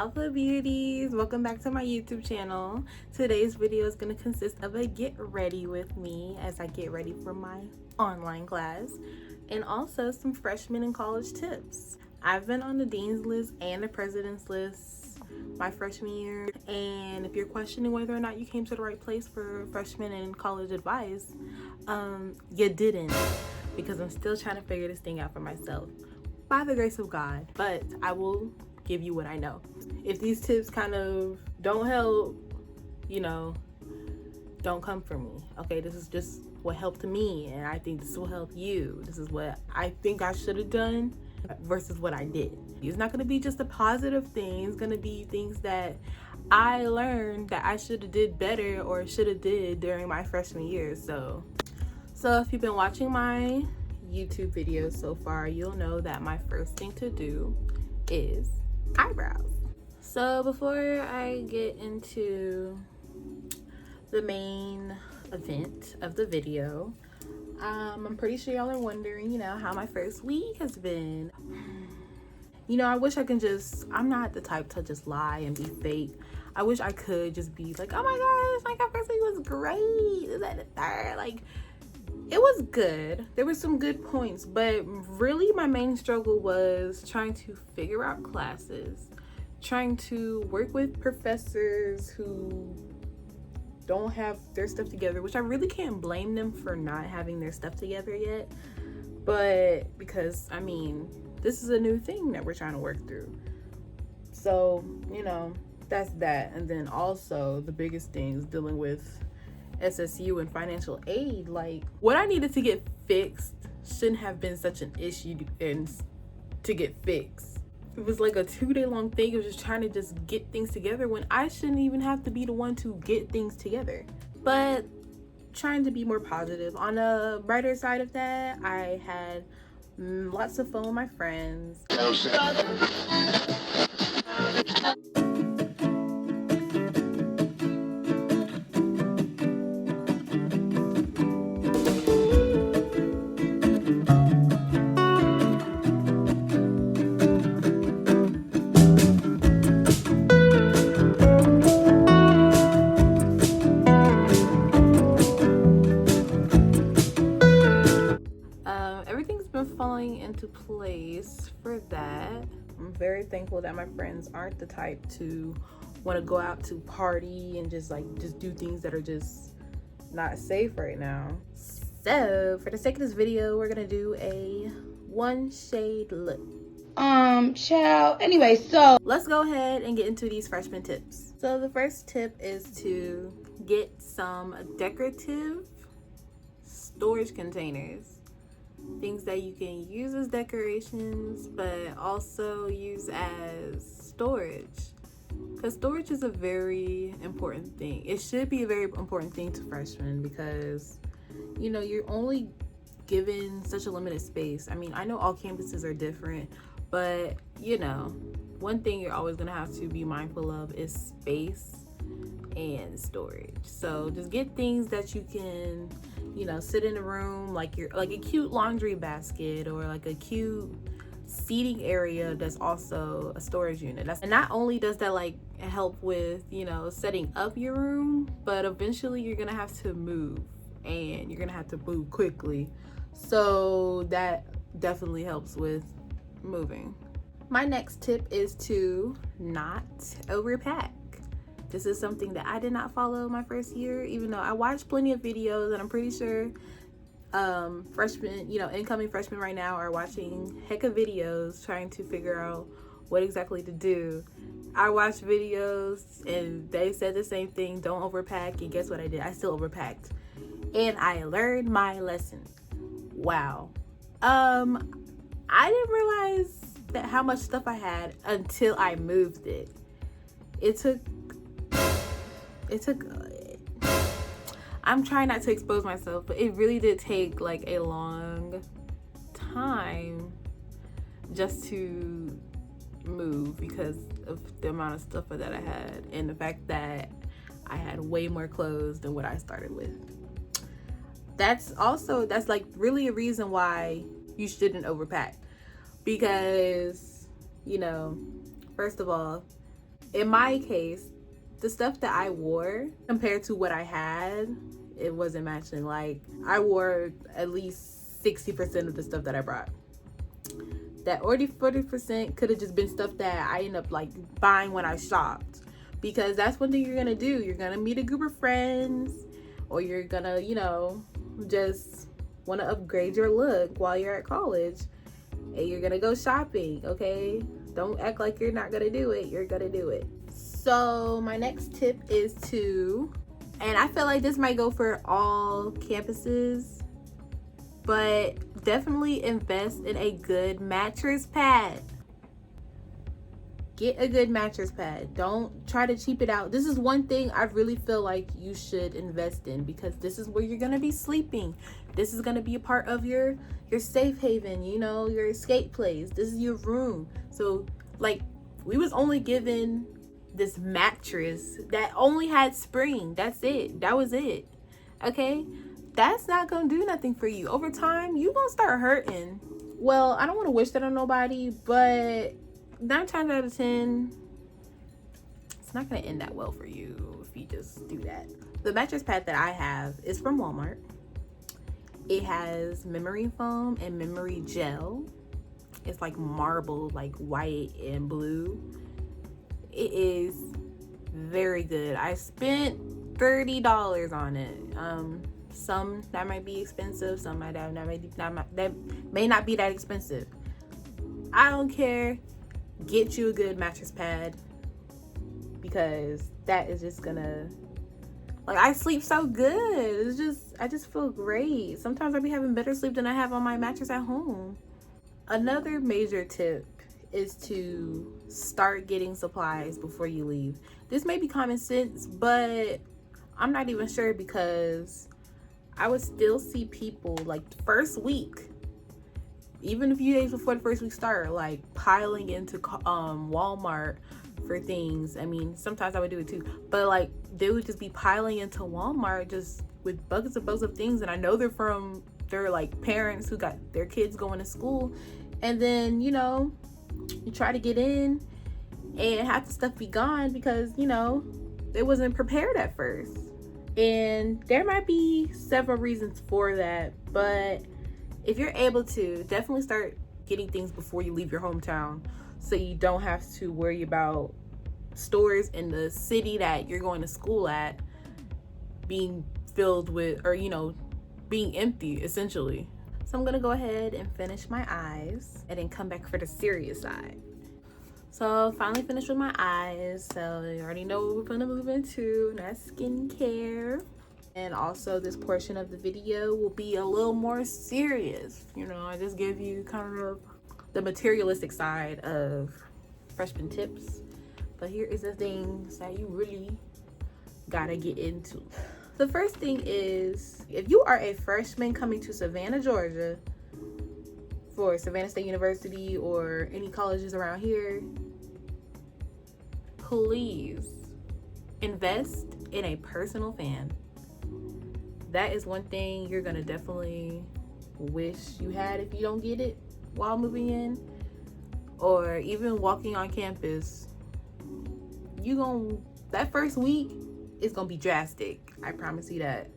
Alpha Beauties, welcome back to my YouTube channel. Today's video is going to consist of a get ready with me as I get ready for my online class, and also some freshman and college tips. I've been on the dean's list and the president's list my freshman year, and if you're questioning whether or not you came to the right place for freshman and college advice, you didn't, because I'm still trying to figure this thing out for myself by the grace of God. But I will give you what I know. If these tips kind of don't help, you know, don't come for me, okay? This is just what helped me, and I think this will help you. This is what I think I should have done versus what I did. It's not going to be just a positive thing. It's going to be things that I learned that I should have did better or should have did during my freshman year. So if you've been watching my YouTube videos so far, you'll know that my first thing to do is eyebrows. So before I get into the main event of the video, I'm pretty sure y'all are wondering, you know, how my first week has been. You know, I wish I can I'm not the type to just lie and be fake. I wish I could just be like, oh my gosh, like our first week was great. Is that the third? Like, it was good. There were some good points, but really my main struggle was trying to figure out classes, trying to work with professors who don't have their stuff together, which I really can't blame them for not having their stuff together yet. But because, I mean, this is a new thing that we're trying to work through. So, you know, that's that. And then also the biggest thing is dealing with SSU and financial aid. Like, what I needed to get fixed shouldn't have been such an issue to get fixed. It was like a 2-day long thing. It was just trying to just get things together when I shouldn't even have to be the one to get things together. But trying to be more positive. On the brighter side of that, I had lots of fun with my friends. Falling into place for that. I'm very thankful that my friends aren't the type to want to go out to party and just do things that are just not safe right now. So for the sake of this video, we're gonna do a one shade look. Child. Anyway, so let's go ahead and get into these freshman tips. So the first tip is to get some decorative storage containers. Things that you can use as decorations, but also use as storage. Because storage is a very important thing. It should be a very important thing to freshmen because, you know, you're only given such a limited space. I mean, I know all campuses are different, but, you know, one thing you're always going to have to be mindful of is space and storage. So just get things that you can, you know, sit in a room, like a cute laundry basket or like a cute seating area that's also a storage unit. And not only does that like help with, you know, setting up your room, but eventually you're gonna have to move, and you're gonna have to move quickly. So that definitely helps with moving. My next tip is to not overpack. This is something that I did not follow my first year, even though I watched plenty of videos, and I'm pretty sure freshmen, you know, incoming freshmen right now are watching heck of videos trying to figure out what exactly to do. I watched videos and they said the same thing, don't overpack, and guess what I did? I still overpacked, and I learned my lesson. Wow. I didn't realize that how much stuff I had until I moved it. It took I'm trying not to expose myself, but it really did take like a long time just to move because of the amount of stuff that I had and the fact that I had way more clothes than what I started with. That's like really a reason why you shouldn't overpack, because, you know, first of all, in my case, the stuff that I wore compared to what I had, it wasn't matching. Like, I wore at least 60% of the stuff that I brought. That 40% could have just been stuff that I ended up like buying when I shopped. Because that's one thing you're gonna do. You're gonna meet a group of friends, or you're gonna, you know, just want to upgrade your look while you're at college, and you're gonna go shopping. Okay, don't act like you're not gonna do it. You're gonna do it. So my next tip is to, and I feel like this might go for all campuses, but definitely invest in a good mattress pad. Get a good mattress pad. Don't try to cheap it out. This is one thing I really feel like you should invest in, because this is where you're gonna be sleeping. This is gonna be a part of your safe haven, you know, your escape place. This is your room. So like, we was only given this mattress that only had spring. That's it. That was it. Okay? That's not gonna do nothing for you. Over time, you gonna start hurting. Well, I don't want to wish that on nobody, but 9 times out of 10, it's not gonna end that well for you if you just do that. The mattress pad that I have is from Walmart. It has memory foam and memory gel. It's like marble, like white and blue. It is very good. I spent $30 on it. Some that might be expensive, some might have that may not be that expensive. I don't care. Get you a good mattress pad, because that is just gonna, like, I sleep so good. It's just, I just feel great. Sometimes I be having better sleep than I have on my mattress at home. Another major tip is to start getting supplies before you leave. This may be common sense, but I'm not even sure, because I would still see people like the first week, even a few days before the first week start, like piling into Walmart for things. I mean, sometimes I would do it too, but like they would just be piling into Walmart just with buckets of things. And I know they're like parents who got their kids going to school, and then, you know, you try to get in and half the stuff be gone because, you know, they wasn't prepared at first. And there might be several reasons for that, but if you're able to, definitely start getting things before you leave your hometown, so you don't have to worry about stores in the city that you're going to school at being filled with, or, you know, being empty essentially. So I'm gonna go ahead and finish my eyes and then come back for the serious side. So finally finished with my eyes. So you already know what we're gonna move into, and that's skincare. And also this portion of the video will be a little more serious. You know, I just give you kind of the materialistic side of freshman tips. But here is the things that you really gotta get into. The first thing is, if you are a freshman coming to Savannah, Georgia, for Savannah State University or any colleges around here, please invest in a personal fan. That is one thing you're gonna definitely wish you had if you don't get it while moving in, or even walking on campus. That first week is gonna be drastic. I promise you that.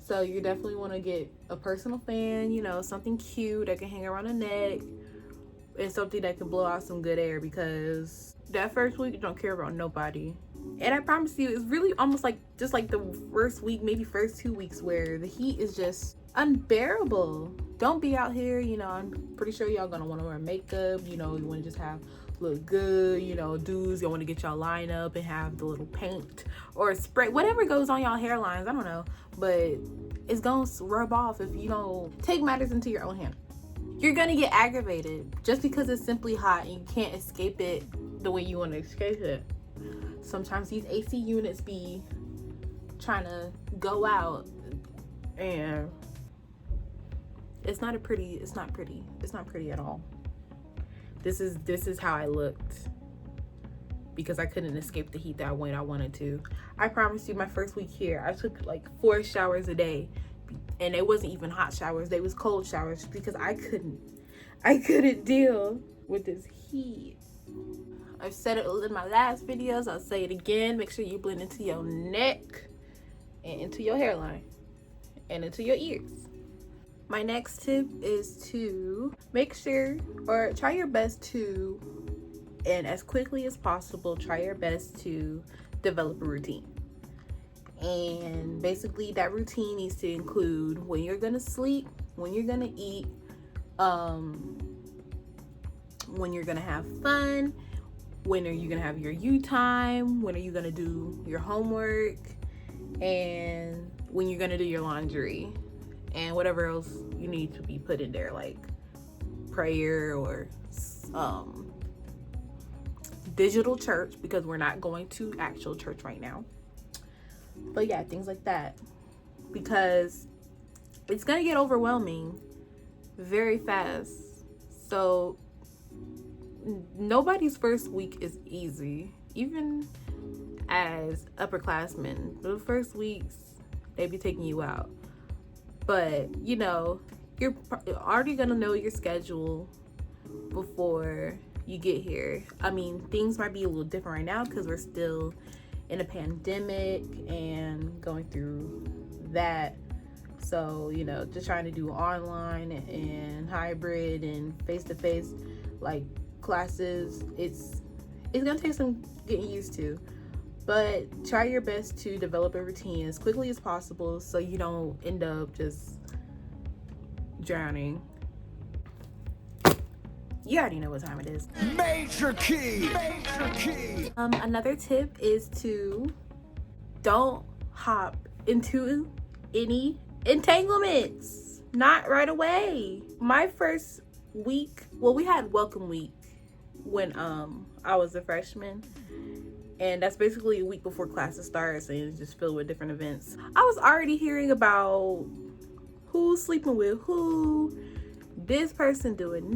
So you definitely want to get a personal fan, you know, something cute that can hang around the neck, and something that can blow out some good air, because that first week you don't care about nobody. And I promise you, it's really almost like just like the first week, maybe first 2 weeks, where the heat is just unbearable. Don't be out here, you know, I'm pretty sure y'all gonna want to wear makeup, you know, you want to just look good, you know, dudes, you want to get y'all line up and have the little paint or spray, whatever goes on y'all hairlines, I don't know, but it's gonna rub off if you don't take matters into your own hand. You're gonna get aggravated just because it's simply hot and you can't escape it the way you want to escape it. Sometimes these AC units be trying to go out, and it's not pretty at all. This is how I looked because I couldn't escape the heat that way I wanted to. I promise you, my first week here, I took like 4 showers a day, and it wasn't even hot showers, they was cold showers, because I couldn't deal with this heat. I've said it in my last videos, I'll say it again. Make sure you blend into your neck and into your hairline and into your ears. My next tip is to make sure, or try your best to, and as quickly as possible, try your best to develop a routine. And basically that routine needs to include when you're gonna sleep, when you're gonna eat, when you're gonna have fun, when are you gonna have your you time, when are you gonna do your homework, and when you're gonna do your laundry, and whatever else you need to be put in there, like prayer or digital church, because we're not going to actual church right now. But yeah, things like that, because it's gonna get overwhelming very fast. So nobody's first week is easy, even as upperclassmen. The first weeks, they be taking you out. But you know, you're already gonna know your schedule before you get here. I mean, things might be a little different right now because we're still in a pandemic and going through that. So, you know, just trying to do online and hybrid and face-to-face like classes, it's gonna take some getting used to. But try your best to develop a routine as quickly as possible so you don't end up just drowning. You already know what time it is. Major key. Another tip is to don't hop into any entanglements. Not right away. My first week, well, we had welcome week when I was a freshman, and that's basically a week before classes starts, and it's just filled with different events. I was already hearing about who's sleeping with who, this person doing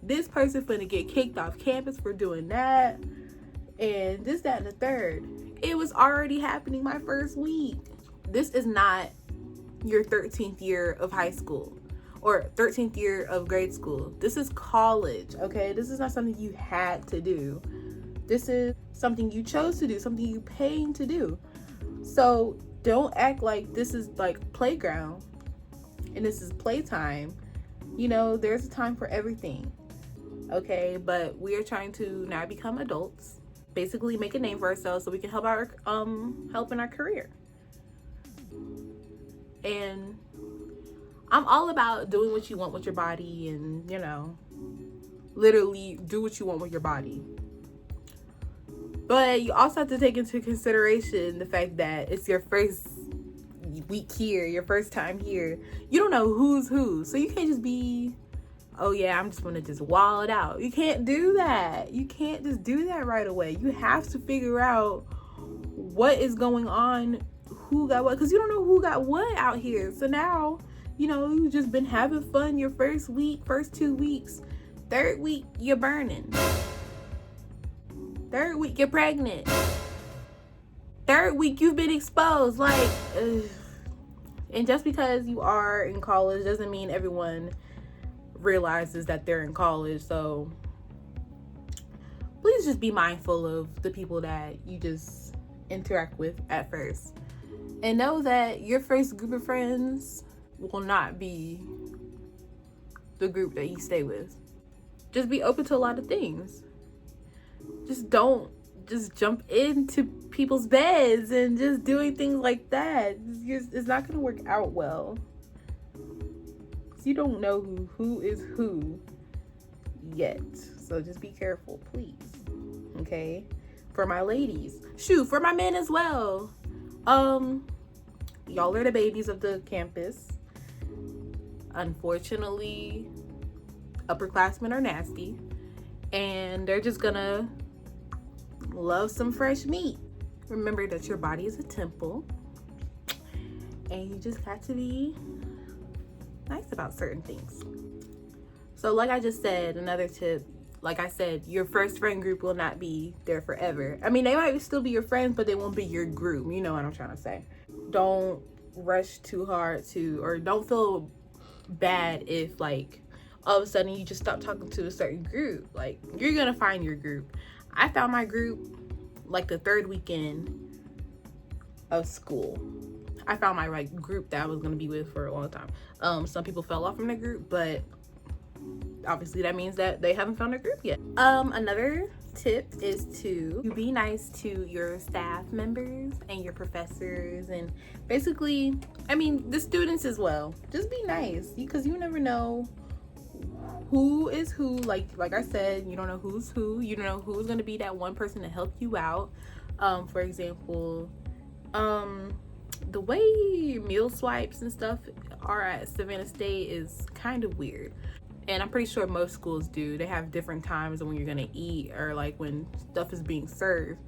this person finna get kicked off campus for doing that, and this, that, and the third. It was already happening my first week. This is not your 13th year of high school or 13th year of grade school. This is college, okay? This is not something you had to do. This is something you chose to do, something you paid to do. So don't act like this is like playground and this is playtime. You know, there's a time for everything, okay? But we are trying to now become adults, basically make a name for ourselves so we can help in our career. And I'm all about doing what you want with your body, and you know, literally do what you want with your body. But you also have to take into consideration the fact that it's your first week here, your first time here. You don't know who's who, so you can't just be, oh yeah, I'm just gonna just wall it out. You can't do that. You can't just do that right away. You have to figure out what is going on, who got what, because you don't know who got what out here. So now, you know, you've just been having fun your first week, first 2 weeks. Third week, you're burning. Third week, you're pregnant. Third week, you've been exposed. Like, ugh. And just because you are in college doesn't mean everyone realizes that they're in college. So please just be mindful of the people that you just interact with at first. And know that your first group of friends will not be the group that you stay with. Just be open to a lot of things. Just don't just jump into people's beds and just doing things like that. It's not going to work out well. You don't know who is who yet. So just be careful, please. Okay? For my ladies. Shoot, for my men as well. Y'all are the babies of the campus. Unfortunately, upperclassmen are nasty, and they're just gonna love some fresh meat. Remember that your body is a temple, and you just got to be nice about certain things. So like I just said, another tip, like I said, your first friend group will not be there forever. I mean, they might still be your friends, but they won't be your group. You know what I'm trying to say. Don't rush too hard or don't feel bad if, like, all of a sudden you just stop talking to a certain group. Like, you're gonna find your group. I found my group like the third weekend of school. I found my like group that I was gonna be with for a long time. Some people fell off from the group, but obviously that means that they haven't found a group yet. Another tip is to be nice to your staff members and your professors, and basically, I mean, the students as well. Just be nice, because you never know who is who. Like I said, you don't know who's who. You don't know who's gonna be that one person to help you out. For example, the way meal swipes and stuff are at Savannah State is kind of weird. And I'm pretty sure most schools do. They have different times when you're gonna eat, or like when stuff is being served.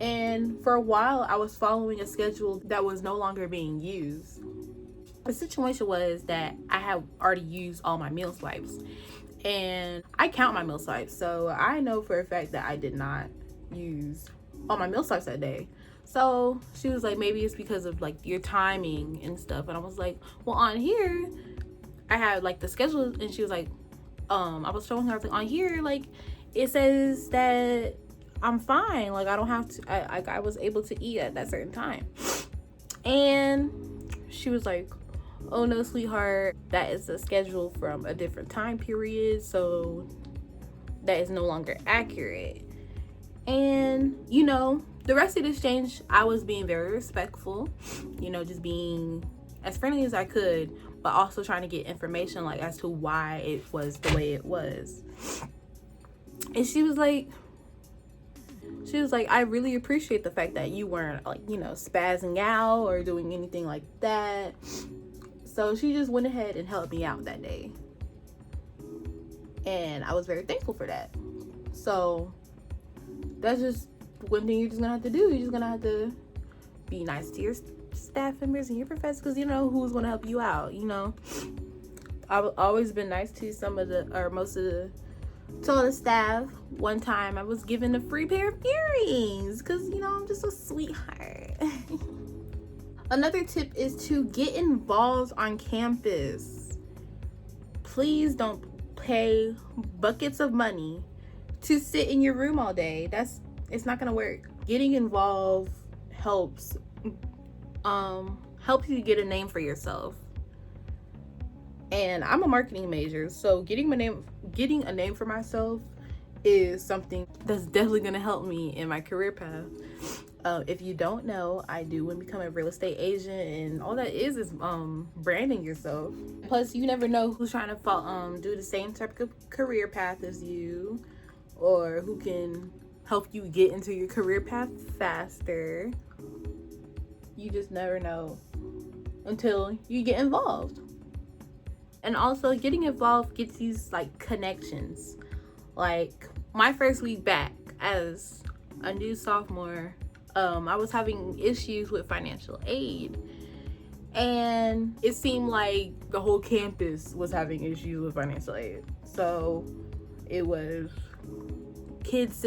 And for a while, I was following a schedule that was no longer being used. The situation was that I had already used all my meal swipes. And I count my meal swipes, so I know for a fact that I did not use all my meal swipes that day. So she was like, maybe it's because of like your timing and stuff. And I was like, well, on here I had like the schedule, and she was like, I was showing her, I was like, on here, like, it says that I'm fine. Like, I don't have to, I was able to eat at that certain time. And she was like, oh no, sweetheart, that is a schedule from a different time period, so that is no longer accurate. And, you know, the rest of the exchange, I was being very respectful, you know, just being as friendly as I could, but also trying to get information like as to why it was the way it was. And she was like, I really appreciate the fact that you weren't like, you know, spazzing out or doing anything like that. So she just went ahead and helped me out that day, and I was very thankful for that. So that's just one thing you're just gonna have to do. You're just gonna have to be nice to your staff members and your professors, because you know who's gonna help you out. You know, I've always been nice to most of the staff. One time I was given a free pair of earrings because, you know, I'm just a sweetheart. Another tip is to get involved on campus. Please don't pay buckets of money to sit in your room all day. It's not gonna work. Getting involved helps you get a name for yourself. And I'm a marketing major, so getting a name for myself is something that's definitely gonna help me in my career path. If you don't know, I do want to become a real estate agent, and all that is branding yourself. Plus, you never know who's trying to do the same type of career path as you, or who can help you get into your career path faster. You just never know until you get involved. And also, getting involved gets these like connections. Like my first week back as a new sophomore, I was having issues with financial aid, and it seemed like the whole campus was having issues with financial aid. So it was students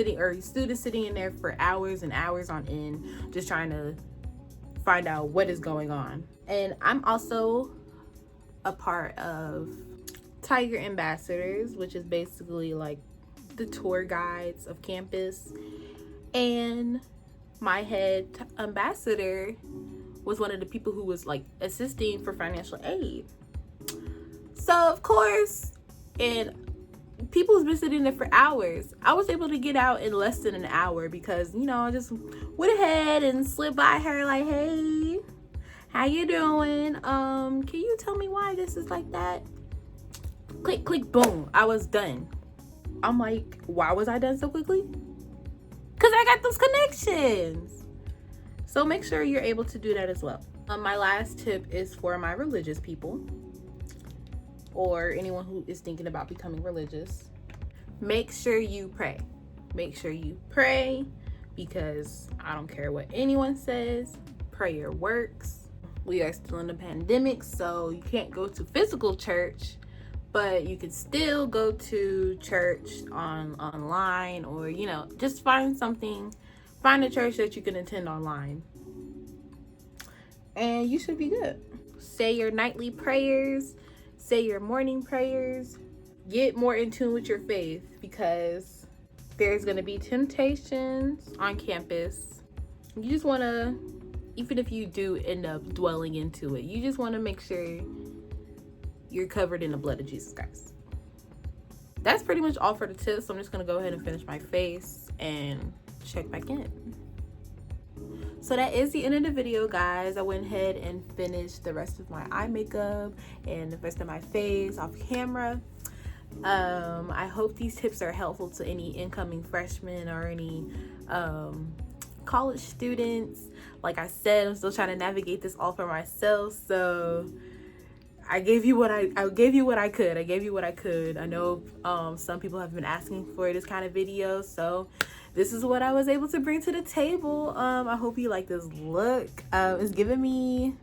sitting in there for hours and hours on end, just trying to find out what is going on. And I'm also a part of Tiger Ambassadors, which is basically like the tour guides of campus. And my head ambassador was one of the people who was like assisting for financial aid. So of course, and people's been sitting there for hours. I was able to get out in less than an hour because, you know, I just went ahead and slid by her like, hey, how you doing? Can you tell me why this is like that? Click, click, boom. I was done. I'm like, why was I done so quickly? Because I got those connections. So make sure you're able to do that as well. My last tip is for my religious people, or anyone who is thinking about becoming religious. Make sure you pray. Make sure you pray, because I don't care what anyone says, prayer works. We are still in the pandemic, so you can't go to physical church, but you can still go to church online, or, you know, just find a church that you can attend online, and you should be good. Say your nightly prayers, say your morning prayers. get more in tune with your faith, because there's going to be temptations on campus. You just want to, even if you do end up dwelling into it, you just want to make sure you're covered in the blood of Jesus Christ. That's pretty much all for the tips. So I'm just going to go ahead and finish my face and check back in. So that is the end of the video, guys. I went ahead and finished the rest of my eye makeup and the rest of my face off camera. I hope these tips are helpful to any incoming freshmen or any college students. Like I said, I'm still trying to navigate this all for myself, so I gave you what I gave you what I could. I gave you what I could. I know some people have been asking for this kind of video, so this is what I was able to bring to the table. I hope you like this look. It's giving me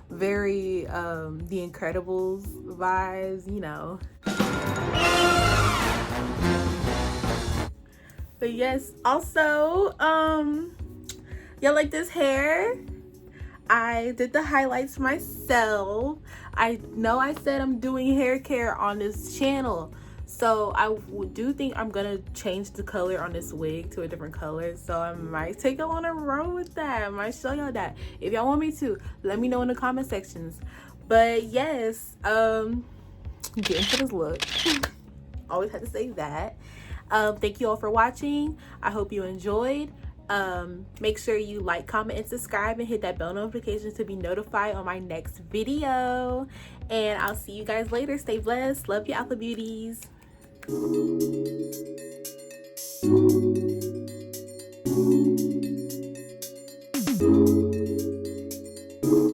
very The Incredibles vibes, you know. But yes, also, y'all like this hair? I did the highlights myself. I know I said I'm doing hair care on this channel, so I do think I'm gonna change the color on this wig to a different color. So I might take y'all on a roll with that. I might show y'all that. If y'all want me to, let me know in the comment sections. But yes, get into this look. Always had to say that. Thank you all for watching. I hope you enjoyed. Make sure you like, comment, and subscribe, and hit that bell notification to be notified on my next video. And I'll see you guys later. Stay blessed. Love you, Alpha Beauties.